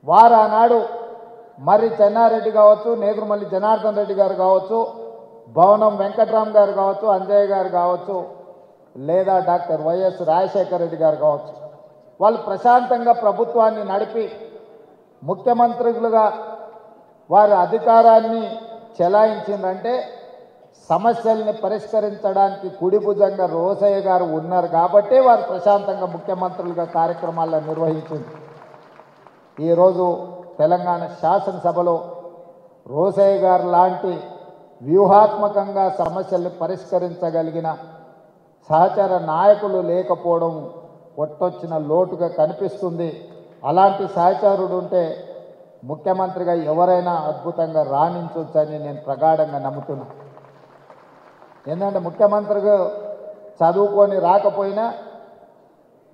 వారు ఆనాడు మర్రి చెన్నారెడ్డి కావచ్చు, నేదురుమల్లి జనార్దన్ రెడ్డి గారు కావచ్చు, భవనం వెంకట్రామ్ గారు కావచ్చు, అంజయ్య గారు కావచ్చు, లేదా డాక్టర్ వైఎస్ రాజశేఖర రెడ్డి గారు కావచ్చు, వాళ్ళు ప్రశాంతంగా ప్రభుత్వాన్ని నడిపి ముఖ్యమంత్రులుగా వారి అధికారాన్ని చెలాయించిందంటే సమస్యల్ని పరిష్కరించడానికి కుడి భుజంగా రోసయ్య గారు ఉన్నారు కాబట్టి వారు ప్రశాంతంగా ముఖ్యమంత్రులుగా కార్యక్రమాలను నిర్వహించింది. ఈరోజు తెలంగాణ శాసనసభలో రోసయ్య గారు లాంటి వ్యూహాత్మకంగా సమస్యల్ని పరిష్కరించగలిగిన సహచర నాయకులు లేకపోవడం కొట్టొచ్చిన లోటుగా కనిపిస్తుంది. అలాంటి సహచరుడు ఉంటే ముఖ్యమంత్రిగా ఎవరైనా అద్భుతంగా రాణించవచ్చని నేను ప్రగాఢంగా నమ్ముతున్నా. ఎందుకంటే ముఖ్యమంత్రిగా చదువుకొని రాకపోయినా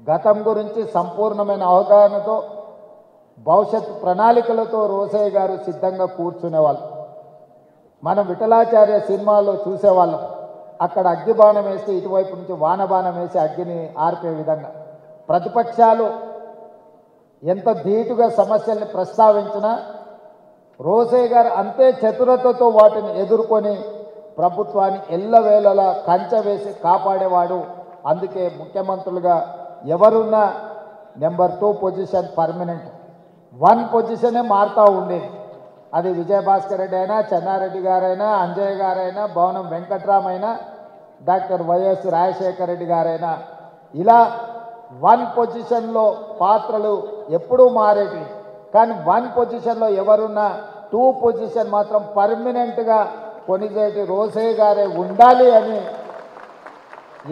గతం గురించి సంపూర్ణమైన అవగాహనతో భవిష్యత్ ప్రణాళికలతో రోసయ్య గారు సిద్ధంగా కూర్చునేవాళ్ళు. మనం విఠలాచార్య సినిమాలో చూసేవాళ్ళం. అక్కడ అగ్గిబాణం వేస్తే ఇటువైపు నుంచి వానబాణం వేసి అగ్గిని ఆర్పే విధంగా ప్రతిపక్షాలు ఎంత ధీటుగా సమస్యల్ని ప్రస్తావించినా రోసయ్య గారు అంతే చతురతతో వాటిని ఎదుర్కొని ప్రభుత్వాన్ని ఎల్లవేళలా కంచె వేసి కాపాడేవాడు. అందుకే ముఖ్యమంత్రులుగా ఎవరున్నా నెంబర్ 2 పొజిషన్ పర్మనెంట్, 1 పొజిషనే మారుతూ ఉండేది. అది విజయభాస్కర్ రెడ్డి అయినా, చెన్నారెడ్డి గారైనా, అంజయ్య గారైనా, భవనం వెంకట్రామ్ అయినా, డాక్టర్ వైఎస్ రాజశేఖర రెడ్డి గారైనా, ఇలా 1 పొజిషన్లో పాత్రలు ఎప్పుడూ మారేటి. కానీ 1 పొజిషన్లో ఎవరున్నా 2 పొజిషన్ మాత్రం పర్మనెంట్గా కొనిజేటి రోసయ్య గారే ఉండాలి అని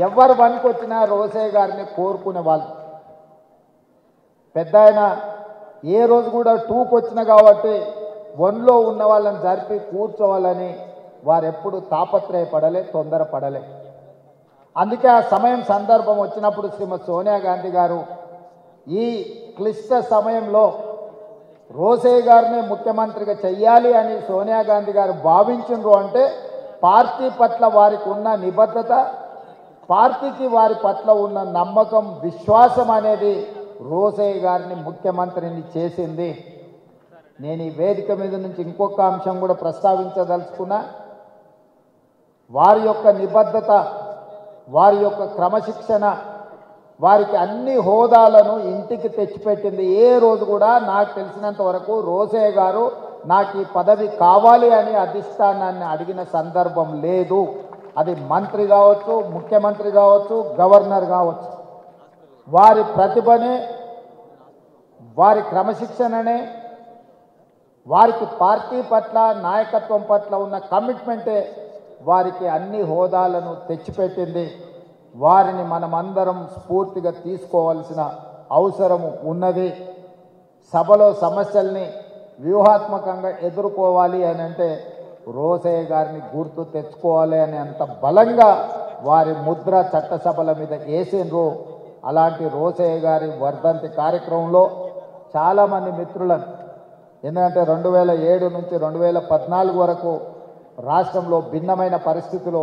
ఎవరు 1కి వచ్చినా రోసయ్య గారిని కోరుకునే వాళ్ళు. పెద్ద ఆయన ఏ రోజు కూడా 2కి వచ్చిన కాబట్టి 1లో ఉన్న వాళ్ళని జరిపి కూర్చోవాలని వారు ఎప్పుడు తాపత్రయపడలే, తొందరపడలే. అందుకే ఆ సమయం సందర్భం వచ్చినప్పుడు శ్రీమతి సోనియా గాంధీ గారు ఈ క్లిష్ట సమయంలో రోసయ్య గారిని ముఖ్యమంత్రిగా చెయ్యాలి అని సోనియా గాంధీ గారు భావించిండ్రు అంటే పార్టీ పట్ల వారికి ఉన్న నిబద్ధత, పార్టీకి వారి పట్ల ఉన్న నమ్మకం, విశ్వాసం అనేది రోసయ్య గారిని ముఖ్యమంత్రిని చేసింది. నేను ఈ వేదిక మీద నుంచి ఇంకొక అంశం కూడా ప్రస్తావించదలుచుకున్నా. వారి యొక్క నిబద్ధత, వారి యొక్క క్రమశిక్షణ వారికి అన్ని హోదాలను ఇంటికి తెచ్చిపెట్టింది. ఏ రోజు కూడా నాకు తెలిసినంత వరకు రోసయ్య గారు నాకు ఈ పదవి కావాలి అని అధిష్టానాన్ని అడిగిన సందర్భం లేదు. అది మంత్రి కావచ్చు, ముఖ్యమంత్రి కావచ్చు, గవర్నర్ కావచ్చు. వారి ప్రతిభనే, వారి క్రమశిక్షణనే, వారికి పార్టీ పట్ల, నాయకత్వం పట్ల ఉన్న కమిట్మెంటే వారికి అన్ని హోదాలను తెచ్చిపెట్టింది. వారిని మనమందరం స్ఫూర్తిగా తీసుకోవాల్సిన అవసరం ఉన్నది. సభలో సమస్యల్ని వ్యూహాత్మకంగా ఎదుర్కోవాలి అని అంటే రోసయ్య గారిని గుర్తు తెచ్చుకోవాలి అని అంత బలంగా వారి ముద్ర చట్టసభల మీద వేసిండ్రు. అలాంటి రోసయ్య గారి వర్ధంతి కార్యక్రమంలో చాలామంది మిత్రులను, ఎందుకంటే 2007 నుంచి 2014 వరకు రాష్ట్రంలో భిన్నమైన పరిస్థితిలో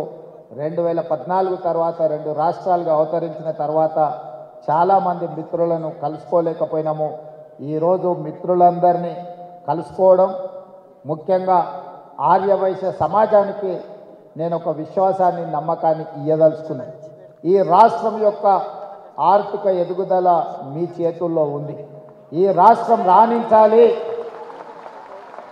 2014 తర్వాత 2 రాష్ట్రాలుగా అవతరించిన తర్వాత చాలామంది మిత్రులను కలుసుకోలేకపోయినాము. ఈరోజు మిత్రులందరినీ కలుసుకోవడం, ముఖ్యంగా ఆర్యవైశ్య సమాజానికి నేను ఒక విశ్వాసాన్ని, నమ్మకాన్ని ఇయ్యదలుచుకున్నాను. ఈ రాష్ట్రం యొక్క ఆర్థిక ఎదుగుదల మీ చేతుల్లో ఉంది. ఈ రాష్ట్రం రాణించాలి,